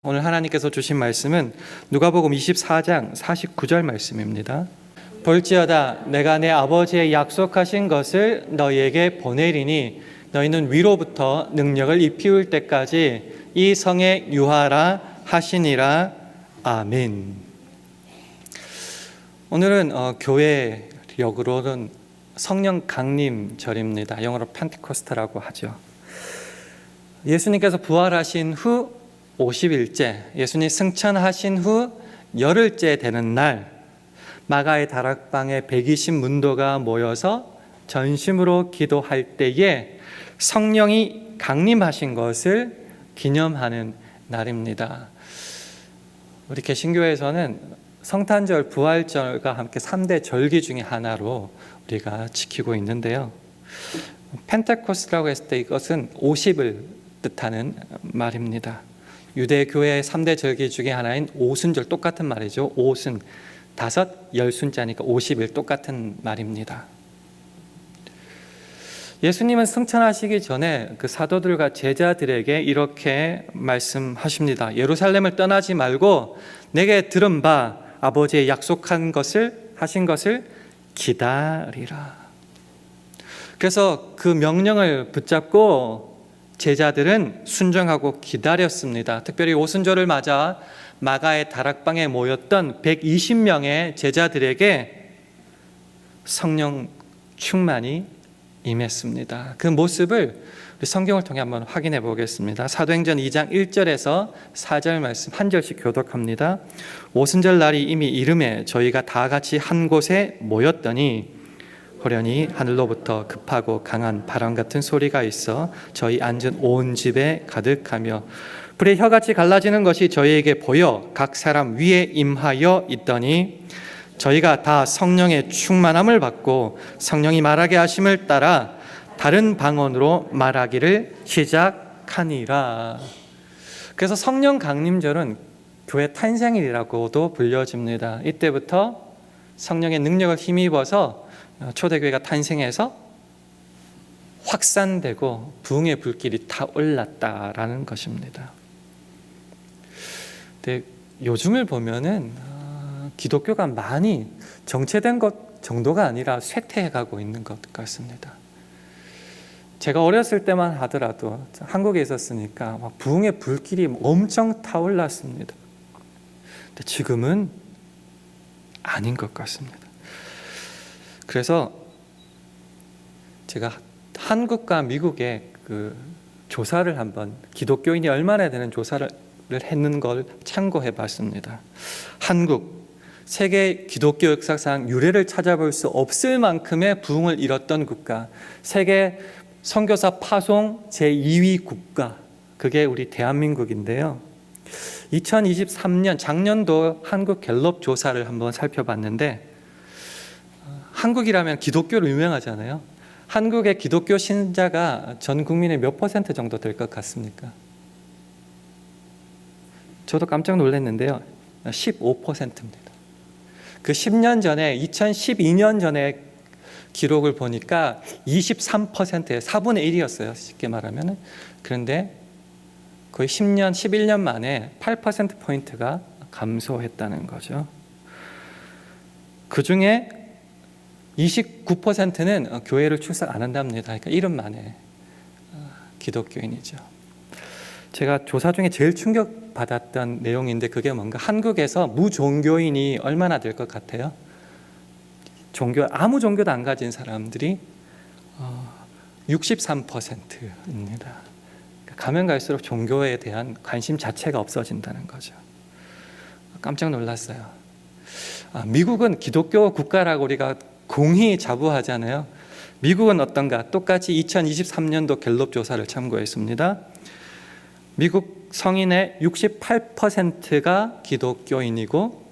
오늘 하나님께서 주신 말씀은 누가복음 24장 49절 말씀입니다. 볼지어다 내가 내 아버지의 약속하신 것을 너희에게 보내리니 너희는 위로부터 능력을 입히울 때까지 이 성에 유하라 하시니라. 아멘. 오늘은 교회력으로는 성령 강림절입니다. 영어로 펜테코스트라고 하죠. 예수님께서 부활하신 후 50일째, 예수님 승천하신 후 열흘째 되는 날, 마가의 다락방에 120 문도가 모여서 전심으로 기도할 때에 성령이 강림하신 것을 기념하는 날입니다. 우리 개신교에서는 성탄절, 부활절과 함께 3대 절기 중에 하나로 우리가 지키고 있는데요. 펜테코스트라고 했을 때 이것은 50을 뜻하는 말입니다. 유대교회의 3대 절기 중에 하나인 오순절, 똑같은 말이죠. 오순, 5, 10순자니까 50일 똑같은 말입니다. 예수님은 승천하시기 전에 그 사도들과 제자들에게 이렇게 말씀하십니다. 예루살렘을 떠나지 말고 내게 들은 바 아버지의 약속한 것을 하신 것을 기다리라. 그래서 그 명령을 붙잡고 제자들은 순종하고 기다렸습니다. 특별히 오순절을 맞아 마가의 다락방에 모였던 120명의 제자들에게 성령 충만이 임했습니다. 그 모습을 우리 성경을 통해 한번 확인해 보겠습니다. 사도행전 2장 1절에서 4절 말씀 한 절씩 교독합니다. 오순절 날이 이미 이름에 저희가 다 같이 한 곳에 모였더니 호련히 하늘로부터 급하고 강한 바람 같은 소리가 있어 저희 앉은 온 집에 가득하며 불의 혀같이 갈라지는 것이 저희에게 보여 각 사람 위에 임하여 있더니 저희가 다 성령의 충만함을 받고 성령이 말하게 하심을 따라 다른 방언으로 말하기를 시작하니라. 그래서 성령 강림절은 교회 탄생일이라고도 불려집니다. 이때부터 성령의 능력을 힘입어서 초대교회가 탄생해서 확산되고 부흥의 불길이 타올랐다라는 것입니다. 근데 요즘을 보면은 기독교가 많이 정체된 것 정도가 아니라 쇠퇴해가고 있는 것 같습니다. 제가 어렸을 때만 하더라도 한국에 있었으니까 막 부흥의 불길이 엄청 타올랐습니다. 근데 지금은 아닌 것 같습니다. 그래서 제가 한국과 미국의 그 조사를 한번 기독교인이 얼마나 되는 조사를 했는 걸 참고해 봤습니다. 한국, 세계 기독교 역사상 유례를 찾아볼 수 없을 만큼의 부흥을 이뤘던 국가, 세계 선교사 파송 제2위 국가, 그게 우리 대한민국인데요. 2023년 작년도 한국 갤럽 조사를 한번 살펴봤는데 한국이라면 기독교로 유명하잖아요. 한국의 기독교 신자가 전 국민의 몇 퍼센트 정도 될 것 같습니까? 저도 깜짝 놀랐는데요. 15%입니다. 그 10년 전에 2012년 전에 기록을 보니까 23%의 4분의 1이었어요. 쉽게 말하면. 그런데 거의 10년, 11년 만에 8%포인트가 감소했다는 거죠. 그 중에 29%는 교회를 출석 안 한답니다. 그러니까 이름 만에 기독교인이죠. 제가 조사 중에 제일 충격받았던 내용인데 그게 뭔가 한국에서 무종교인이 얼마나 될 것 같아요? 아무 종교도 안 가진 사람들이 63%입니다. 가면 갈수록 종교에 대한 관심 자체가 없어진다는 거죠. 깜짝 놀랐어요. 미국은 기독교 국가라고 우리가 공히 자부하잖아요. 미국은 어떤가? 똑같이 2023년도 갤럽 조사를 참고했습니다. 미국 성인의 68%가 기독교인이고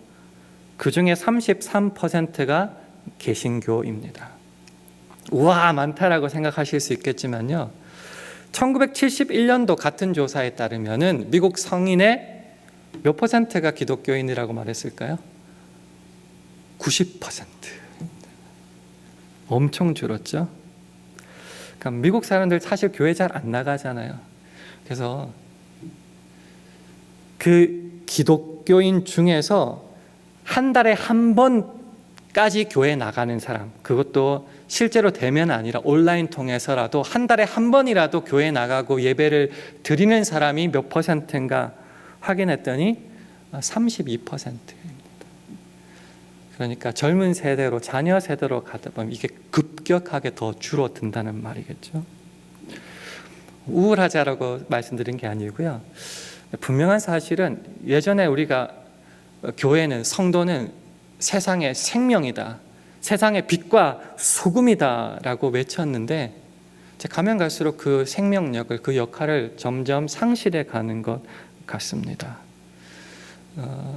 그 중에 33%가 개신교입니다. 우와, 많다라고 생각하실 수 있겠지만요. 1971년도 같은 조사에 따르면은 미국 성인의 몇 퍼센트가 기독교인이라고 말했을까요? 90%. 엄청 줄었죠. 그러니까 미국 사람들 사실 교회 잘 안 나가잖아요. 그래서 그 기독교인 중에서 한 달에 한 번까지 교회 나가는 사람, 그것도 실제로 대면 아니라 온라인 통해서라도 한 달에 한 번이라도 교회 나가고 예배를 드리는 사람이 몇 퍼센트인가 확인했더니 32%입니다. 그러니까 젊은 세대로, 자녀 세대로 가다 보면 이게 급격하게 더 줄어든다는 말이겠죠. 우울하자라고 말씀드린 게 아니고요. 분명한 사실은 예전에 우리가 교회는, 성도는 세상의 생명이다, 세상의 빛과 소금이다 라고 외쳤는데 가면 갈수록 그 생명력을, 그 역할을 점점 상실해 가는 것 같습니다.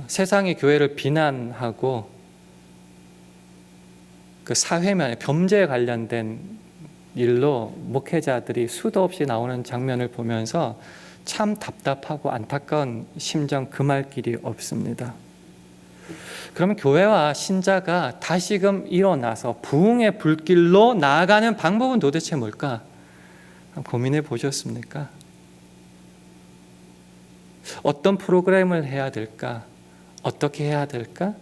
세상이 교회를 비난하고 그 사회면에 범죄에 관련된 일로 목회자들이 수도 없이 나오는 장면을 보면서 참 답답하고 안타까운 심정 금할 길이 없습니다. 그러면 교회와 신자가 다시금 일어나서 부흥의 불길로 나아가는 방법은 도대체 뭘까? 고민해 보셨습니까? 어떤 프로그램을 해야 될까? 어떻게 해야 될까?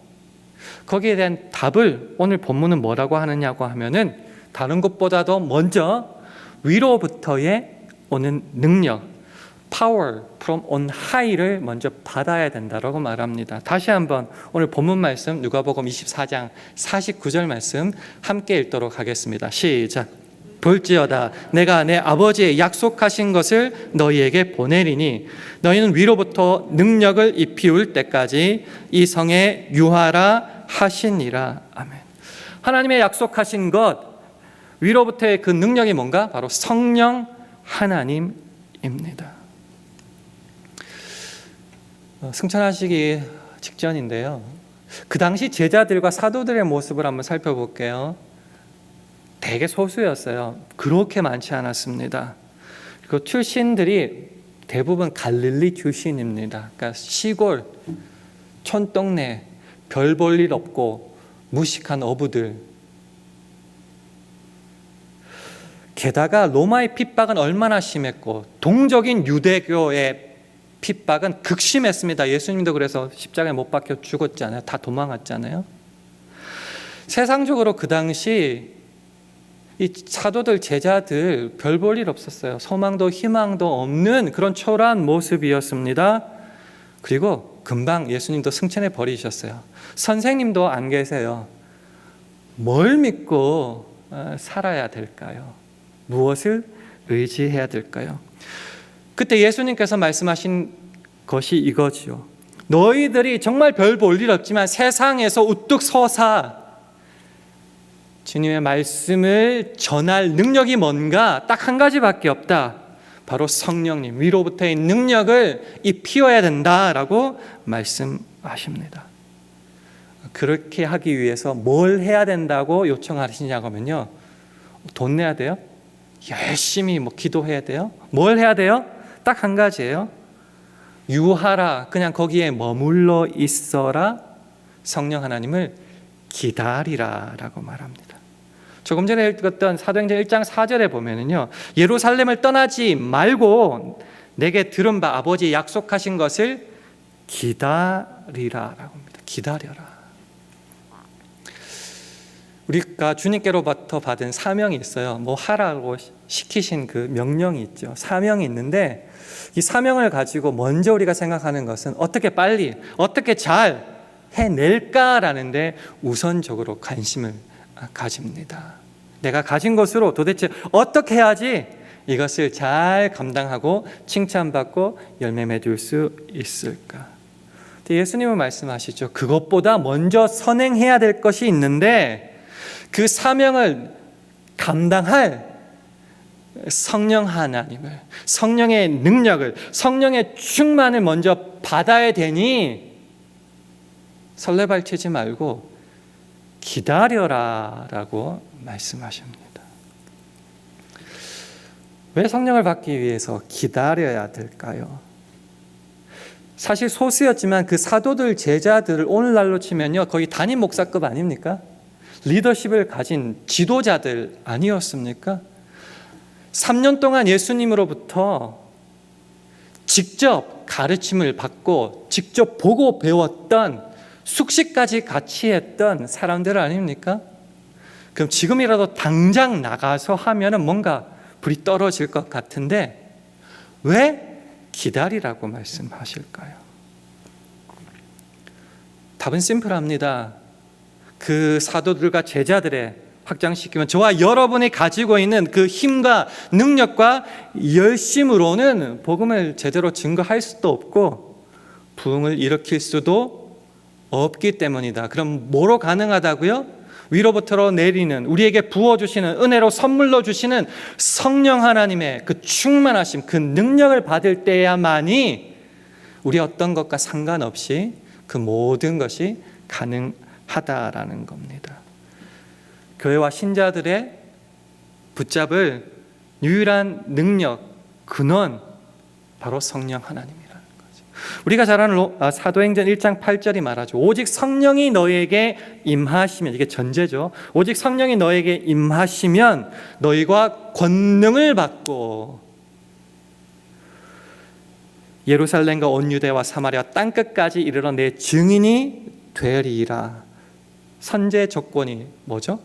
거기에 대한 답을 오늘 본문은 뭐라고 하느냐고 하면은 다른 것보다도 먼저 위로부터의 오는 능력, power from on high를 먼저 받아야 된다라고 말합니다. 다시 한번 오늘 본문 말씀 누가복음 24장 49절 말씀 함께 읽도록 하겠습니다. 시작. 볼지어다 내가 내 아버지의 약속하신 것을 너희에게 보내리니 너희는 위로부터 능력을 입히울 때까지 이 성에 유하라 하시니라. 아멘. 하나님의 약속하신 것, 위로부터의 그 능력이 뭔가? 바로 성령 하나님입니다. 승천하시기 직전인데요, 그 당시 제자들과 사도들의 모습을 한번 살펴볼게요. 되게 소수였어요. 그렇게 많지 않았습니다. 그 출신들이 대부분 갈릴리 출신입니다. 그러니까 시골, 촌동네, 별 볼 일 없고 무식한 어부들. 게다가 로마의 핍박은 얼마나 심했고 동적인 유대교의 핍박은 극심했습니다. 예수님도 그래서 십자가에 못 박혀 죽었잖아요. 다 도망갔잖아요. 세상적으로 그 당시 이 사도들, 제자들 별 볼 일 없었어요. 소망도 희망도 없는 그런 초라한 모습이었습니다. 그리고 금방 예수님도 승천해 버리셨어요. 선생님도 안 계세요. 뭘 믿고 살아야 될까요? 무엇을 의지해야 될까요? 그때 예수님께서 말씀하신 것이 이거지요. 너희들이 정말 별 볼 일 없지만 세상에서 우뚝 서사 주님의 말씀을 전할 능력이 뭔가 딱 한 가지밖에 없다. 바로 성령님, 위로부터의 능력을 입히어야 된다라고 말씀하십니다. 그렇게 하기 위해서 뭘 해야 된다고 요청하시냐고 하면요, 돈 내야 돼요? 열심히 기도해야 돼요? 뭘 해야 돼요? 딱 한 가지예요. 유하라, 그냥 거기에 머물러 있어라. 성령 하나님을 기다리라 라고 말합니다. 조금 전에 읽었던 사도행전 1장 4절에 보면은요, 예루살렘을 떠나지 말고 내게 들은 바 아버지 약속하신 것을 기다리라 라고 합니다. 기다려라. 우리가 주님께로부터 받은 사명이 있어요. 뭐 하라고 시키신 그 명령이 있죠. 사명이 있는데 이 사명을 가지고 먼저 우리가 생각하는 것은 어떻게 빨리, 어떻게 잘 해낼까라는 데 우선적으로 관심을 가집니다. 내가 가진 것으로 도대체 어떻게 해야지 이것을 잘 감당하고 칭찬받고 열매 맺을 수 있을까? 예수님은 말씀하시죠. 그것보다 먼저 선행해야 될 것이 있는데 그 사명을 감당할 성령 하나님을, 성령의 능력을, 성령의 충만을 먼저 받아야 되니 설레발치지 말고 기다려라 라고 말씀하십니다. 왜 성령을 받기 위해서 기다려야 될까요? 사실 소수였지만 그 사도들, 제자들을 오늘날로 치면요, 거의 담임 목사급 아닙니까? 리더십을 가진 지도자들 아니었습니까? 3년 동안 예수님으로부터 직접 가르침을 받고 직접 보고 배웠던 숙식까지 같이 했던 사람들 아닙니까? 그럼 지금이라도 당장 나가서 하면은 뭔가 불이 떨어질 것 같은데 왜 기다리라고 말씀하실까요? 답은 심플합니다. 그 사도들과 제자들의 확장시키면 저와 여러분이 가지고 있는 그 힘과 능력과 열심으로는 복음을 제대로 증거할 수도 없고 부흥을 일으킬 수도 없기 때문이다. 그럼 뭐로 가능하다고요? 위로부터 내리는, 우리에게 부어주시는, 은혜로 선물로 주시는 성령 하나님의 그 충만하심, 그 능력을 받을 때야만이 우리 어떤 것과 상관없이 그 모든 것이 가능하다라는 겁니다. 교회와 신자들의 붙잡을 유일한 능력, 근원, 바로 성령 하나님이라는 거죠. 우리가 잘 아는 사도행전 1장 8절이 말하죠. 오직 성령이 너에게 임하시면, 이게 전제죠. 오직 성령이 너에게 임하시면 너희가 권능을 받고 예루살렘과 온 유대와 사마리아 땅끝까지 이르러 내 증인이 되리라. 선제 조건이 뭐죠?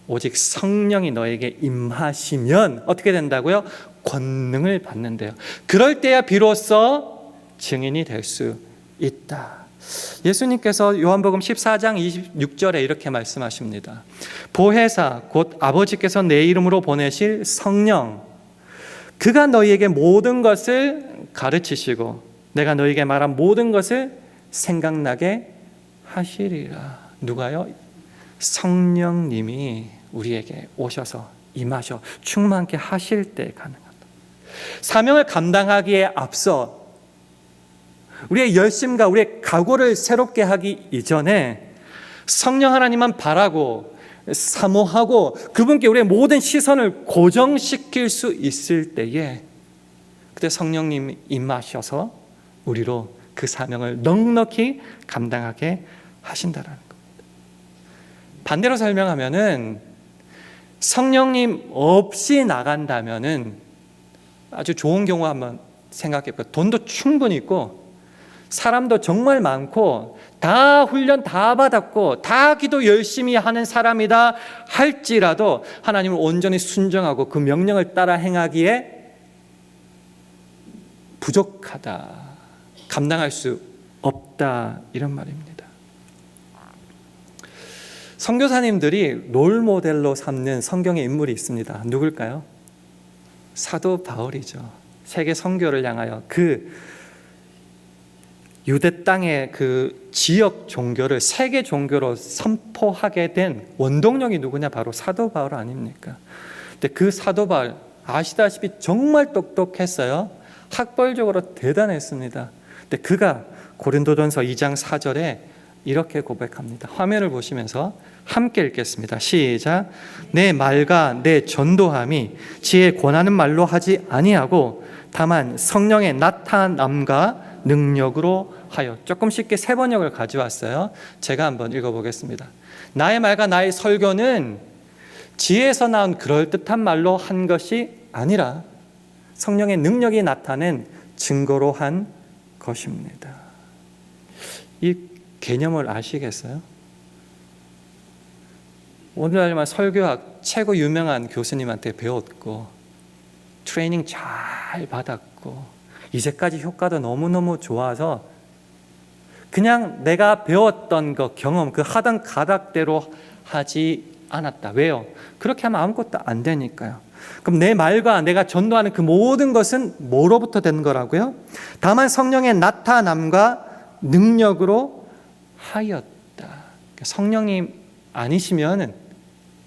오직 성령이 너에게 임하시면 어떻게 된다고요? 권능을 받는데요. 그럴 때야 비로소 증인이 될 수 있다. 예수님께서 요한복음 14장 26절에 이렇게 말씀하십니다. 보혜사 곧 아버지께서 내 이름으로 보내실 성령, 그가 너희에게 모든 것을 가르치시고 내가 너희에게 말한 모든 것을 생각나게 하시리라. 누가요? 성령님이 우리에게 오셔서 임하셔 충만케 하실 때 가능하다. 사명을 감당하기에 앞서 우리의 열심과 우리의 각오를 새롭게 하기 이전에 성령 하나님만 바라고 사모하고 그분께 우리의 모든 시선을 고정시킬 수 있을 때에 그때 성령님이 임하셔서 우리로 그 사명을 넉넉히 감당하게 하신다라는 겁니다. 반대로 설명하면은 성령님 없이 나간다면은 아주 좋은 경우 한번 생각해 볼까요? 돈도 충분히 있고 사람도 정말 많고 다 훈련 다 받았고 다 기도 열심히 하는 사람이다 할지라도 하나님을 온전히 순종하고 그 명령을 따라 행하기에 부족하다, 감당할 수 없다, 이런 말입니다. 선교사님들이 롤 모델로 삼는 성경의 인물이 있습니다. 누굴까요? 사도 바울이죠. 세계 선교를 향하여 그 유대 땅의 그 지역 종교를 세계 종교로 선포하게 된 원동력이 누구냐? 바로 사도 바울 아닙니까? 근데 그 사도 바울 아시다시피 정말 똑똑했어요. 학벌적으로 대단했습니다. 근데 그가 고린도전서 2장 4절에 이렇게 고백합니다. 화면을 보시면서 함께 읽겠습니다. 시작. 내 말과 내 전도함이 지혜 권하는 말로 하지 아니하고 다만 성령의 나타남과 능력으로 하여. 조금 쉽게 세 번역을 가져왔어요. 제가 한번 읽어보겠습니다. 나의 말과 나의 설교는 지혜에서 나온 그럴듯한 말로 한 것이 아니라 성령의 능력이 나타낸 증거로 한 것입니다. 이 개념을 아시겠어요? 오늘날만 설교학 최고 유명한 교수님한테 배웠고 트레이닝 잘 받았고 이제까지 효과도 너무너무 좋아서 그냥 내가 배웠던 거 경험 그 하던 가닥대로 하지 않았다. 왜요? 그렇게 하면 아무것도 안 되니까요. 그럼 내 말과 내가 전도하는 그 모든 것은 뭐로부터 된 거라고요? 다만 성령의 나타남과 능력으로 하였다. 성령님 아니시면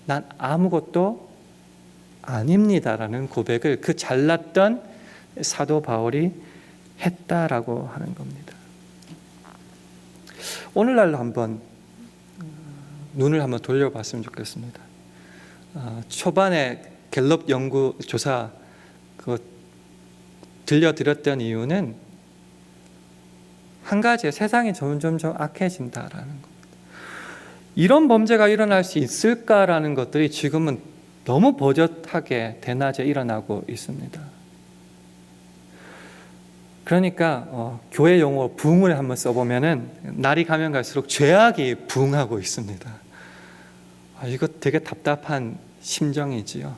난 아무것도 아닙니다라는 고백을 그 잘났던 사도 바울이 했다라고 하는 겁니다. 오늘날로 한번 눈을 한번 돌려봤으면 좋겠습니다. 초반에 갤럽 연구 조사 그거 들려드렸던 이유는 한 가지, 세상이 점점 악해진다라는 겁니다. 이런 범죄가 일어날 수 있을까라는 것들이 지금은 너무 버젓하게 대낮에 일어나고 있습니다. 그러니까 교회 용어 부흥을 한번 써보면은 날이 가면 갈수록 죄악이 부흥하고 있습니다. 이거 되게 답답한 심정이지요.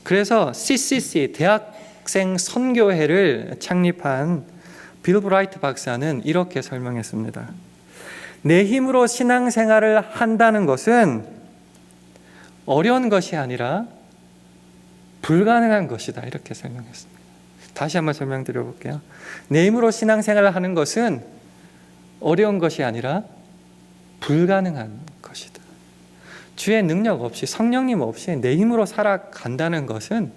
그래서 CCC 대학생 선교회를 창립한 빌 브라이트 박사는 이렇게 설명했습니다. 내 힘으로 신앙생활을 한다는 것은 어려운 것이 아니라 불가능한 것이다, 이렇게 설명했습니다. 다시 한번 설명드려 볼게요. 내 힘으로 신앙생활을 하는 것은 어려운 것이 아니라 불가능한 것이다. 주의 능력 없이, 성령님 없이 내 힘으로 살아간다는 것은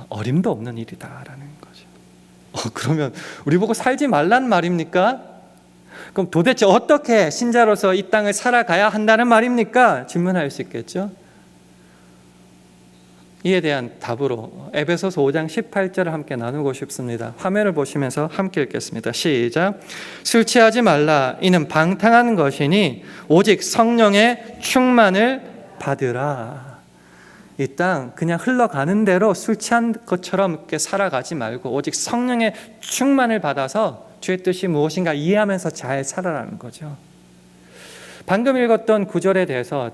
어림도 없는 일이다라는 거죠. 그러면 우리 보고 살지 말란 말입니까? 그럼 도대체 어떻게 신자로서 이 땅을 살아가야 한다는 말입니까? 질문할 수 있겠죠. 이에 대한 답으로 에베소서 5장 18절을 함께 나누고 싶습니다. 화면을 보시면서 함께 읽겠습니다. 시작. 술 취하지 말라. 이는 방탕한 것이니 오직 성령의 충만을 받으라. 이 땅 그냥 흘러가는 대로 술 취한 것처럼 이렇게 살아가지 말고 오직 성령의 충만을 받아서 주의 뜻이 무엇인가 이해하면서 잘 살아라는 거죠. 방금 읽었던 구절에 대해서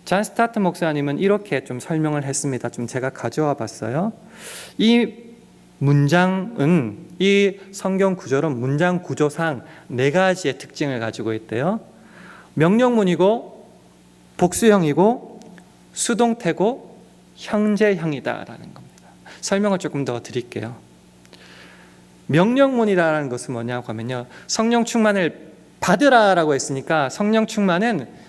잔 스타트 목사님은 이렇게 좀 설명을 했습니다. 좀 제가 가져와 봤어요. 이 문장은, 이 성경 구절은 문장 구조상 4가지의 특징을 가지고 있대요. 명령문이고 복수형이고 수동태고 현재형이다라는 겁니다. 설명을 조금 더 드릴게요. 명령문이라는 것은 뭐냐고 하면요, 성령 충만을 받으라라고 했으니까 성령 충만은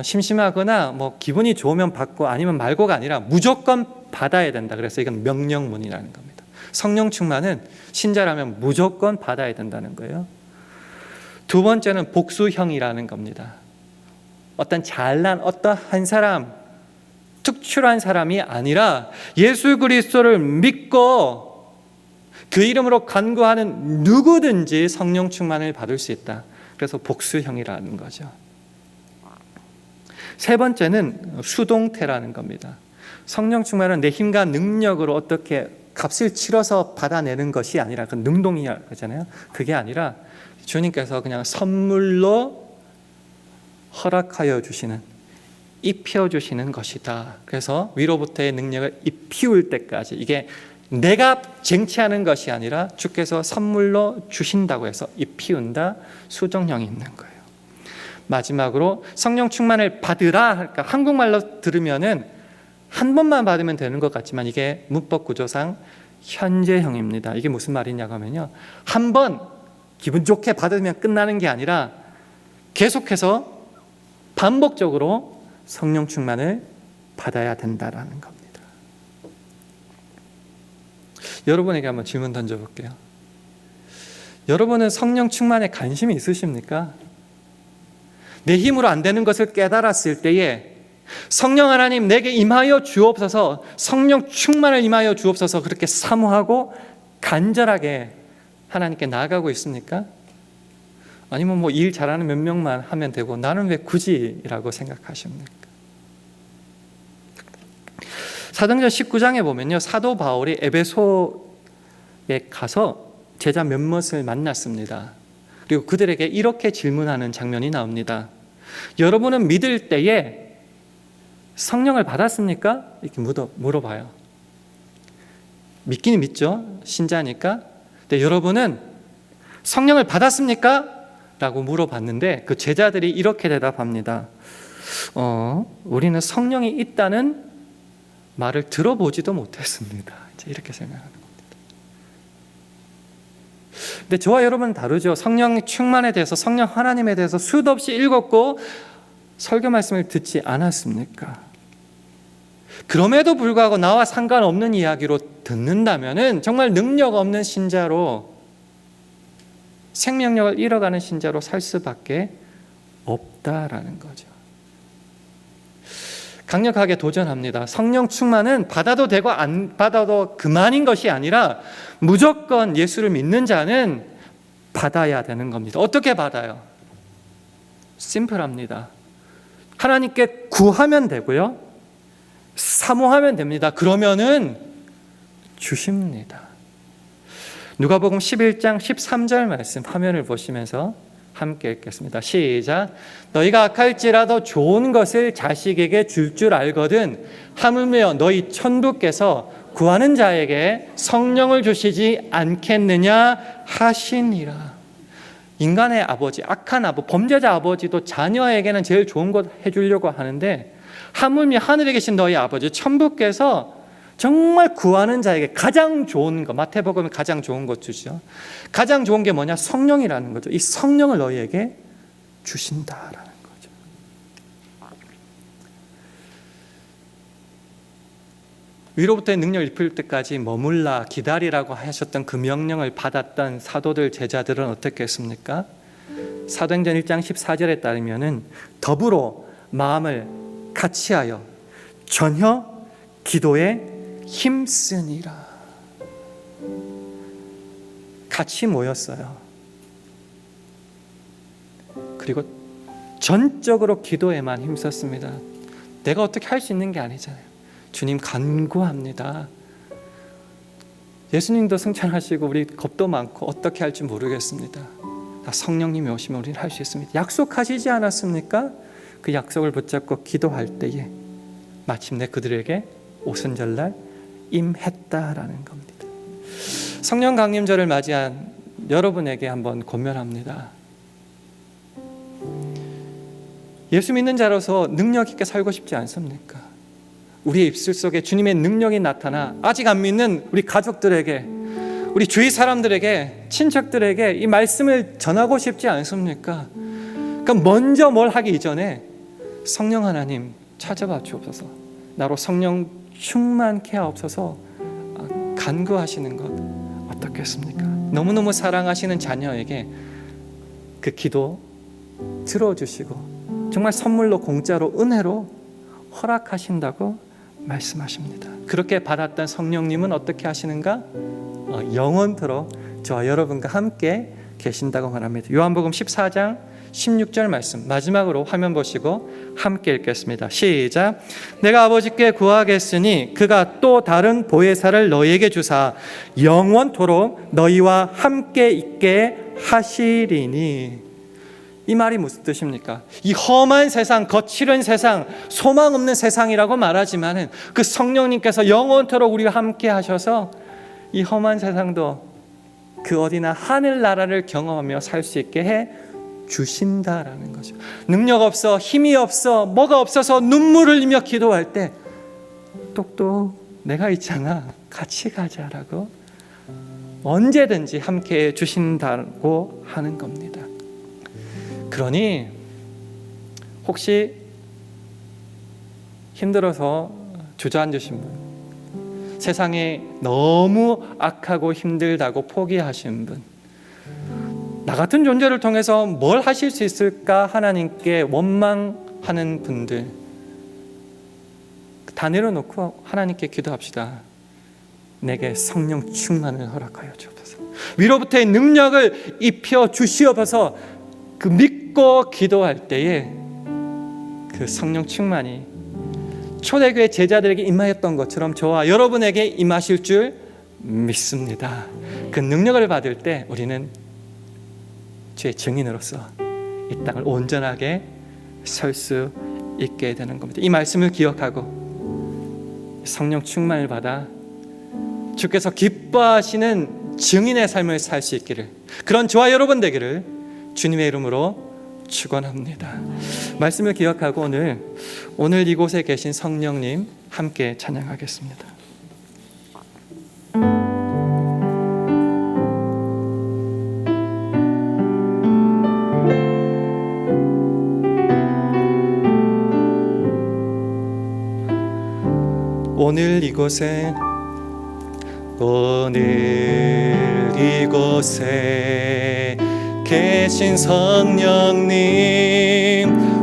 심심하거나 기분이 좋으면 받고 아니면 말고가 아니라 무조건 받아야 된다. 그래서 이건 명령문이라는 겁니다. 성령 충만은 신자라면 무조건 받아야 된다는 거예요. 두 번째는 복수형이라는 겁니다. 어떤 잘난 어떠한 사람, 특출한 사람이 아니라 예수 그리스도를 믿고 그 이름으로 간구하는 누구든지 성령 충만을 받을 수 있다. 그래서 복수형이라는 거죠. 세 번째는 수동태라는 겁니다. 성령 충만은 내 힘과 능력으로 어떻게 값을 치러서 받아내는 것이 아니라, 그 능동이야 그잖아요. 그게 아니라 주님께서 그냥 선물로 허락하여 주시는, 입혀 주시는 것이다. 그래서 위로부터의 능력을 입히울 때까지, 이게 내가 쟁취하는 것이 아니라 주께서 선물로 주신다고 해서 입히운다. 수동형이 있는 거예요. 마지막으로 성령 충만을 받으라. 그러니까 한국말로 들으면은 한 번만 받으면 되는 것 같지만 이게 문법 구조상 현재형입니다. 이게 무슨 말이냐고 하면요, 한 번 기분 좋게 받으면 끝나는 게 아니라 계속해서 반복적으로 성령 충만을 받아야 된다라는 겁니다. 여러분에게 한번 질문 던져볼게요. 여러분은 성령 충만에 관심이 있으십니까? 내 힘으로 안 되는 것을 깨달았을 때에 성령 하나님 내게 임하여 주옵소서, 성령 충만을 임하여 주옵소서, 그렇게 사모하고 간절하게 하나님께 나아가고 있습니까? 아니면 일 잘하는 몇 명만 하면 되고 나는 왜 굳이라고 생각하십니까? 사도행전 19장에 보면요, 사도 바울이 에베소에 가서 제자 몇몇을 만났습니다. 그리고 그들에게 이렇게 질문하는 장면이 나옵니다. 여러분은 믿을 때에 성령을 받았습니까? 이렇게 물어봐요. 믿기는 믿죠, 신자니까. 근데 여러분은 성령을 받았습니까? 라고 물어봤는데 그 제자들이 이렇게 대답합니다. 우리는 성령이 있다는 말을 들어보지도 못했습니다. 이제 이렇게 생각하는 겁니다. 근데 저와 여러분은 다르죠. 성령 충만에 대해서, 성령 하나님에 대해서 수도 없이 읽었고 설교 말씀을 듣지 않았습니까? 그럼에도 불구하고 나와 상관없는 이야기로 듣는다면은 정말 능력 없는 신자로, 생명력을 잃어가는 신자로 살 수밖에 없다라는 거죠. 강력하게 도전합니다. 성령 충만은 받아도 되고 안 받아도 그만인 것이 아니라 무조건 예수를 믿는 자는 받아야 되는 겁니다. 어떻게 받아요? 심플합니다. 하나님께 구하면 되고요, 사모하면 됩니다. 그러면은 주십니다. 누가복음 11장 13절 말씀 화면을 보시면서 함께 읽겠습니다. 시작. 너희가 악할지라도 좋은 것을 자식에게 줄 알거든 하물며 너희 천부께서 구하는 자에게 성령을 주시지 않겠느냐 하시니라. 인간의 아버지, 악한 아버지, 범죄자 아버지도 자녀에게는 제일 좋은 것 해주려고 하는데 하물며 하늘에 계신 너희 아버지 천부께서 정말 구하는 자에게 가장 좋은 것, 마태복음에 가장 좋은 것 주죠. 가장 좋은 게 뭐냐? 성령이라는 거죠. 이 성령을 너희에게 주신다라는 거죠. 위로부터의 능력을 입힐 때까지 머물라 기다리라고 하셨던 그 명령을 받았던 사도들 제자들은 어떻게 했습니까? 사도행전 1장 14절에 따르면은 더불어 마음을 같이하여 전혀 기도에 힘쓰니라. 같이 모였어요. 그리고 전적으로 기도에만 힘썼습니다. 내가 어떻게 할 수 있는 게 아니잖아요. 주님 간구합니다. 예수님도 승천하시고 우리 겁도 많고 어떻게 할지 모르겠습니다. 성령님이 오시면 우리는 할 수 있습니다. 약속하시지 않았습니까? 그 약속을 붙잡고 기도할 때에 마침내 그들에게 오순절날 임했다라는 겁니다. 성령 강림절을 맞이한 여러분에게 한번 권면합니다. 예수 믿는 자로서 능력 있게 살고 싶지 않습니까? 우리의 입술 속에 주님의 능력이 나타나 아직 안 믿는 우리 가족들에게, 우리 주위 사람들에게, 친척들에게 이 말씀을 전하고 싶지 않습니까? 그러니까 먼저 뭘 하기 이전에 성령 하나님 찾아봐 주옵소서, 나로 성령 충만케 하옵소서 간구하시는 것 어떻겠습니까? 너무너무 사랑하시는 자녀에게 그 기도 들어주시고 정말 선물로 공짜로 은혜로 허락하신다고 말씀하십니다. 그렇게 받았던 성령님은 어떻게 하시는가? 영원토록 저와 여러분과 함께 계신다고 말합니다. 요한복음 14장 16절 말씀 마지막으로 화면 보시고 함께 읽겠습니다. 시작. 내가 아버지께 구하겠으니 그가 또 다른 보혜사를 너희에게 주사 영원토록 너희와 함께 있게 하시리니. 이 말이 무슨 뜻입니까? 이 험한 세상, 거칠은 세상, 소망 없는 세상이라고 말하지만 그 성령님께서 영원토록 우리와 함께 하셔서 이 험한 세상도 그 어디나 하늘나라를 경험하며 살 수 있게 해 주신다라는 거죠. 능력 없어, 힘이 없어, 뭐가 없어서 눈물을 흘리며 기도할 때 똑똑 내가 있잖아, 같이 가자라고 언제든지 함께 해 주신다고 하는 겁니다. 그러니 혹시 힘들어서 주저앉으신 분, 세상에 너무 악하고 힘들다고 포기하신 분, 나 같은 존재를 통해서 뭘 하실 수 있을까 하나님께 원망하는 분들 다 내려놓고 하나님께 기도합시다. 내게 성령 충만을 허락하여 주옵소서. 위로부터의 능력을 입혀 주시옵소서. 그 믿고 기도할 때에 그 성령 충만이 초대교회 제자들에게 임하였던 것처럼 저와 여러분에게 임하실 줄 믿습니다. 그 능력을 받을 때 우리는 주의 증인으로서 이 땅을 온전하게 설 수 있게 되는 겁니다. 이 말씀을 기억하고 성령 충만을 받아 주께서 기뻐하시는 증인의 삶을 살 수 있기를, 그런 저와 여러분 되기를 주님의 이름으로 축원합니다. 말씀을 기억하고 오늘 이곳에 계신 성령님 함께 찬양하겠습니다. 오늘 이곳에 계신 성령님,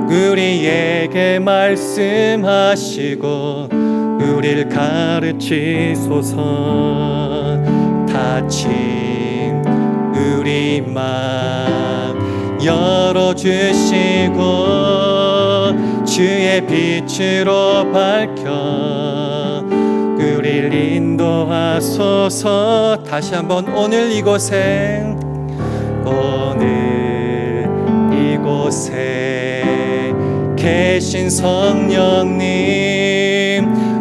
우리에게 말씀하시고 우리를 가르치소서. 닫힌 우리 맘 열어주시고 주의 빛으로 밝혀 우리를 인도하소서. 다시 한번 오늘 이곳에 계신 성령님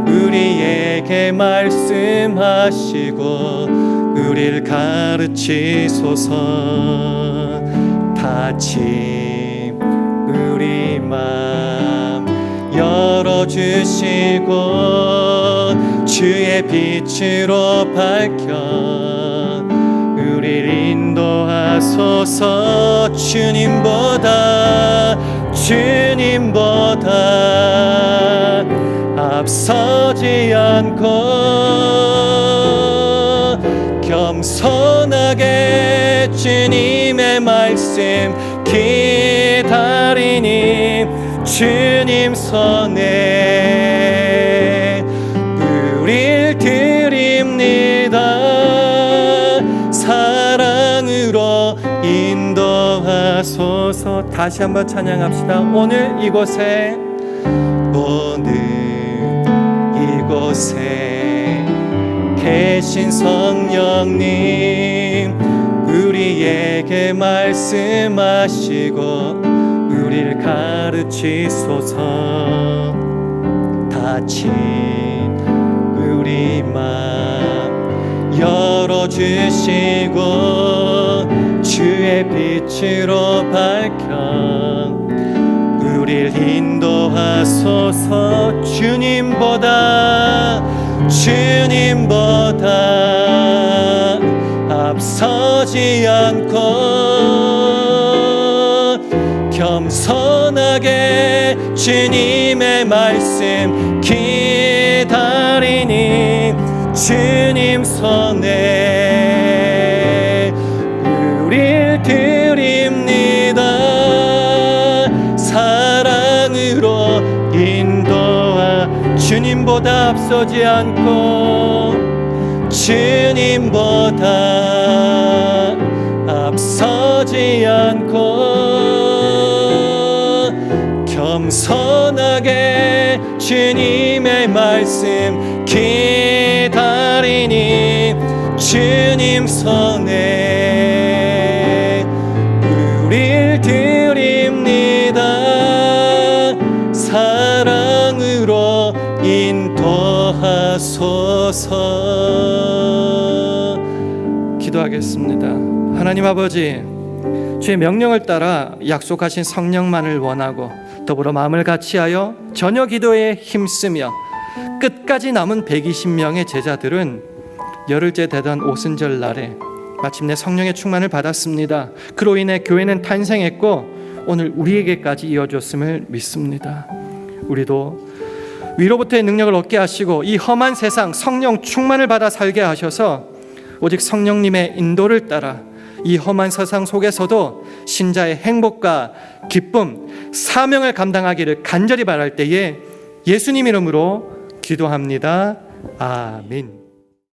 우리에게 말씀하시고 우리를 가르치소서. 다시 우리 맘 열어주시고 주의 빛으로 밝혀 우리를 인도하소서. 주님보다 앞서지 않고 겸손하게 주님의 말씀 기다리니 주님 손에 우릴 드립니다. 사랑으로 인도하소서. 다시 한번 찬양합시다. 오늘 이곳에 계신 성령님 우리에게 말씀하시고 우리를 가르치소서. 다친 우리 맘 열어주시고 주의 빛으로 밝혀 우리를 인도하소서. 주님보다 앞서지 않고 겸손하게 주님의 말씀 기다리니 주님 손에 우릴 드립니다. 사랑으로 인도하 주님보다 앞서지 않고 주님보다 앞서지 않고 겸손하게 주님의 말씀 기다리니 주님 손에 우릴 드립니다. 사랑으로 인도하소서. 기도하겠습니다. 하나님 아버지, 주의 명령을 따라 약속하신 성령만을 원하고 더불어 마음을 같이하여 저녁 기도에 힘쓰며 끝까지 남은 120명의 제자들은 열흘째 되던 오순절 날에 마침내 성령의 충만을 받았습니다. 그로 인해 교회는 탄생했고 오늘 우리에게까지 이어졌음을 믿습니다. 우리도 위로부터의 능력을 얻게 하시고 이 험한 세상 성령 충만을 받아 살게 하셔서 오직 성령님의 인도를 따라 이 험한 세상 속에서도 신자의 행복과 기쁨, 사명을 감당하기를 간절히 바랄 때에 예수님 이름으로 기도합니다. 아멘.